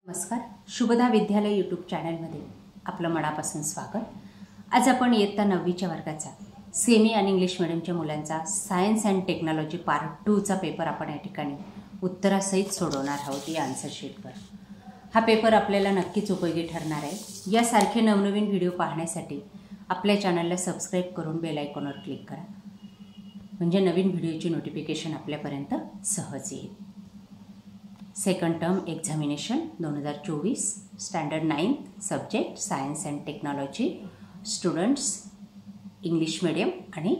नमस्कार. शुभदा विद्यालय यूट्यूब चॅनलमध्ये आपलं मनापासून स्वागत. आज आपण इयत्ता 9वीच्या वर्गाचा सेमी आणि इंग्लिश मिडियमच्या मुलांचा सायन्स अँड टेक्नॉलॉजी पार्ट 2चा पेपर आपण या ठिकाणी उत्तरासहित सोडवणार आहोत या आन्सर शीटवर. हा पेपर आपल्याला नक्कीच उपयोगी ठरणार आहे. यासारखे नवनवीन व्हिडिओ पाहण्यासाठी आपल्या चॅनलला सबस्क्राईब करून बेल आयकॉनवर क्लिक करा, म्हणजे नवीन व्हिडिओची नोटिफिकेशन आपल्यापर्यंत सहज येईल. Second term examination 2024, standard 9th, subject science and technology, students English medium आणि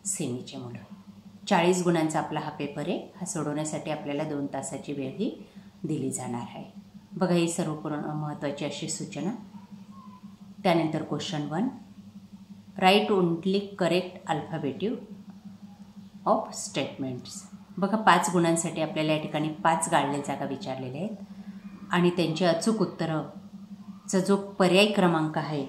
सेमीचे मुलं. 40 गुणांचा आपला हा पेपर आहे. हा सोडवण्यासाठी आपल्याला 2 तासाची वेळही दिली जाणार आहे. बघा, ही सर्व महत्त्वाची अशी सूचना. त्यानंतर question 1, write only correct alphabet of statements. बघा, 5 गुणांसाठी आपल्याला या ठिकाणी 5 गाळलेल्या जागा विचारलेल्या आहेत आणि त्यांची अचूक उत्तरचा जो पर्याय क्रमांक आहे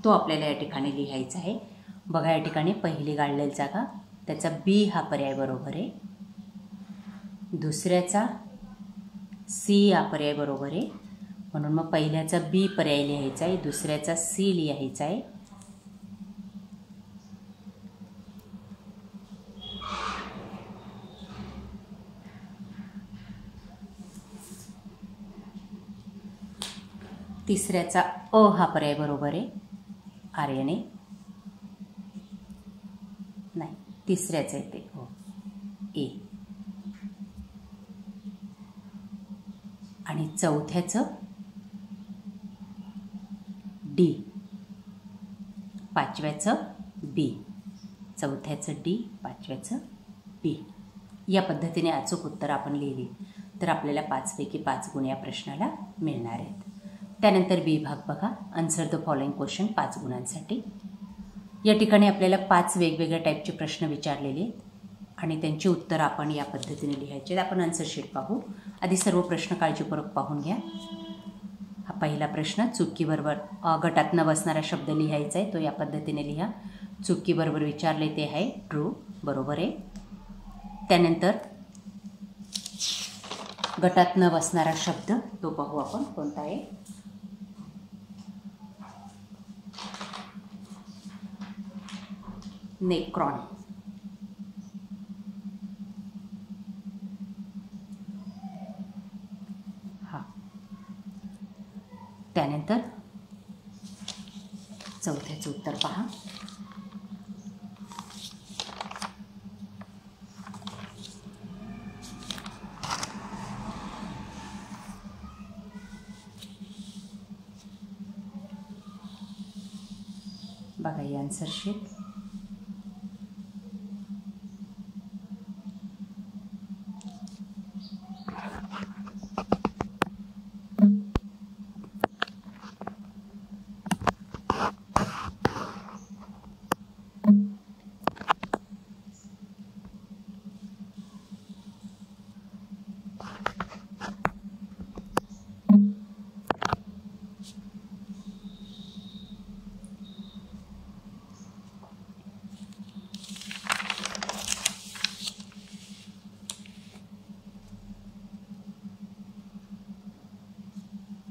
तो आपल्याला या ठिकाणी लिहायचा आहे. बघा, या ठिकाणी पहिली गाळलेली जागा, त्याचा बी हा पर्याय बरोबर आहे. दुसऱ्याचा सी हा पर्याय बरोबर आहे, म्हणून मग पहिल्याचा बी पर्याय लिहायचा आहे, दुसऱ्याचा सी लिहायचा आहे. तिसऱ्याचा अ हा पर्याय बरोबर आहे, आर्यने नाही, तिसऱ्याचं आहे ते हो, ए. आणि चौथ्याचं डी, पाचव्याचं बी, चौथ्याचं डी, पाचव्याचं बी. या पद्धतीने अचूक उत्तर आपण लिहिली तर आपल्याला 5 पैकी 5 गुण या प्रश्नाला मिळणार आहेत. त्यानंतर बी भाग बघा, आन्सर द फॉलोइंग क्वेश्चन 5 गुणांसाठी. या ठिकाणी आपल्याला 5 वेगवेगळ्या टाईपचे प्रश्न विचारलेले आहेत आणि त्यांची उत्तरं आपण या पद्धतीने लिहायचे आहेत. आपण आन्सर शीट पाहू. आधी सर्व प्रश्न काळजीपूर्वक पाहून घ्या. हा पहिला प्रश्न, चुकीबरोबर गटात न बसणारा शब्द लिहायचा आहे, तो या पद्धतीने लिहा. चुकीबरोबर विचारले ते आहे ट्रू, बरोबर आहे. त्यानंतर गटात न बसणारा शब्द तो पाहू आपण कोणता आहे. नेक्रॉन. हा. त्यानंतर चौथ्याचं उत्तर पहा. बघा ही आन्सर शीट.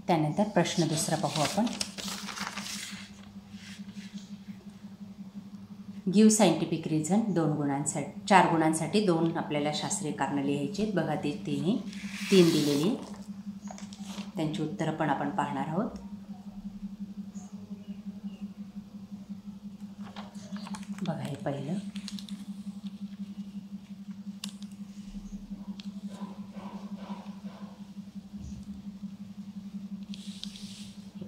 त्यानंतर प्रश्न दुसरा पाहू आपण. गिव्ह सायंटिफिक रिझन 2 गुणांसाठी, 4 गुणांसाठी 2 आपल्याला शास्त्रीय कारणं लिहायची आहेत. बघा, ते 3 दिलेली, त्यांची उत्तरं पण आपण पाहणार आहोत. बघा, हे पहिलं,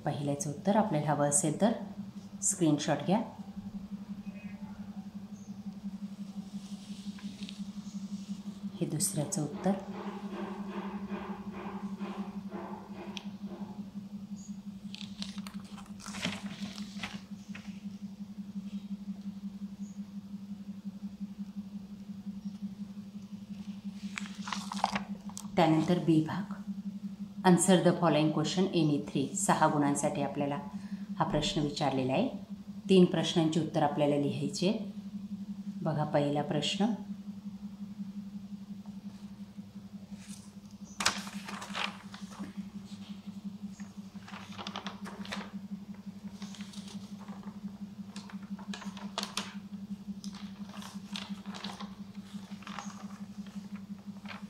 पहिल्याचं उत्तर आपल्याला हवं असेल तर स्क्रीनशॉट घ्या. हे दुसऱ्याचं उत्तर. त्यानंतर बी भाग, answer the following question any 3. 6 गुणांसाठी आपल्याला हा प्रश्न विचारलेला आहे. 3 प्रश्नांची उत्तर आपल्याला लिहायची आहे. बघा, पहिला प्रश्न,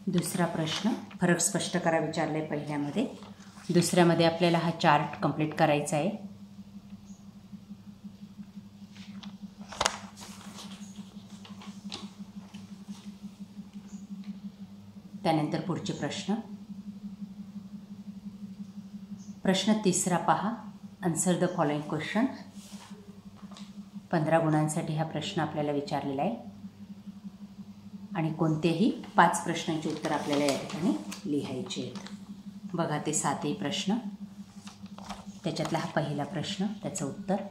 दुसरा प्रश्न, फरक स्पष्ट करा विचारले पहिल्यामध्ये. दुसऱ्यामध्ये आपल्याला हा चार्ट कंप्लीट करायचा आहे. त्यानंतर पुढचे प्रश्न. प्रश्न तिसरा पहा. Answer the following question. 15 गुणांसाठी हा प्रश्न आपल्याला विचारलेला आहे आणि कोणतेही 5 प्रश्नांची उत्तर आपल्याला या ठिकाणी लिहायचे आहेत. बघा ते 7ही प्रश्न. त्याच्यातला हा पहिला प्रश्न, त्याचं उत्तर.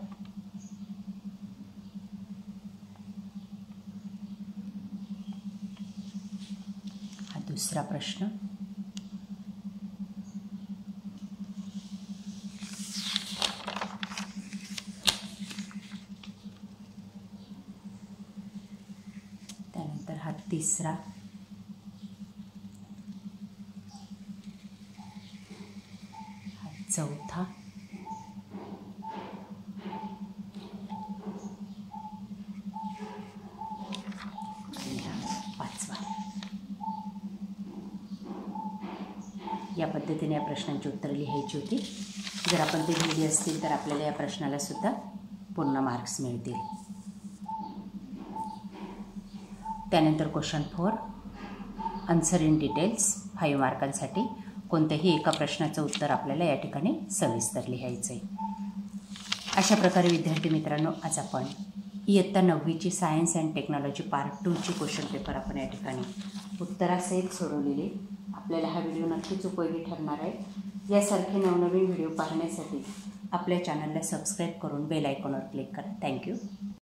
हा दुसरा प्रश्न. त्यानंतर हा तिसरा. हा चौथा. आणि हा 5वा. या पद्धतीने या प्रश्नांची उत्तरं लिहायची होती. जर आपण ते लिहिली असतील तर आपल्याला या प्रश्नाला सुद्धा पूर्ण मार्क्स मिळतील. त्यानंतर क्वेश्चन 4. Answer in details. 5 मार्कांसाठी कोणत्याही एका प्रश्नाचं उत्तर आपल्याला या ठिकाणी सविस्तर लिहायचं आहे. अशा प्रकारे विद्यार्थी मित्रांनो, आज आपण इयत्ता 9वीची सायन्स अँड टेक्नॉलॉजी पार्ट 2ची क्वेश्चन पेपर आपण या ठिकाणी उत्तरासहित सोडवलेले. आपल्याला हा व्हिडिओ नक्कीच उपयोगी ठरणार आहे. यासारखे नवनवीन व्हिडिओ पाहण्यासाठी आपल्या चॅनलला सबस्क्राईब करून बेल आयकॉनवर क्लिक करा. थँक्यू.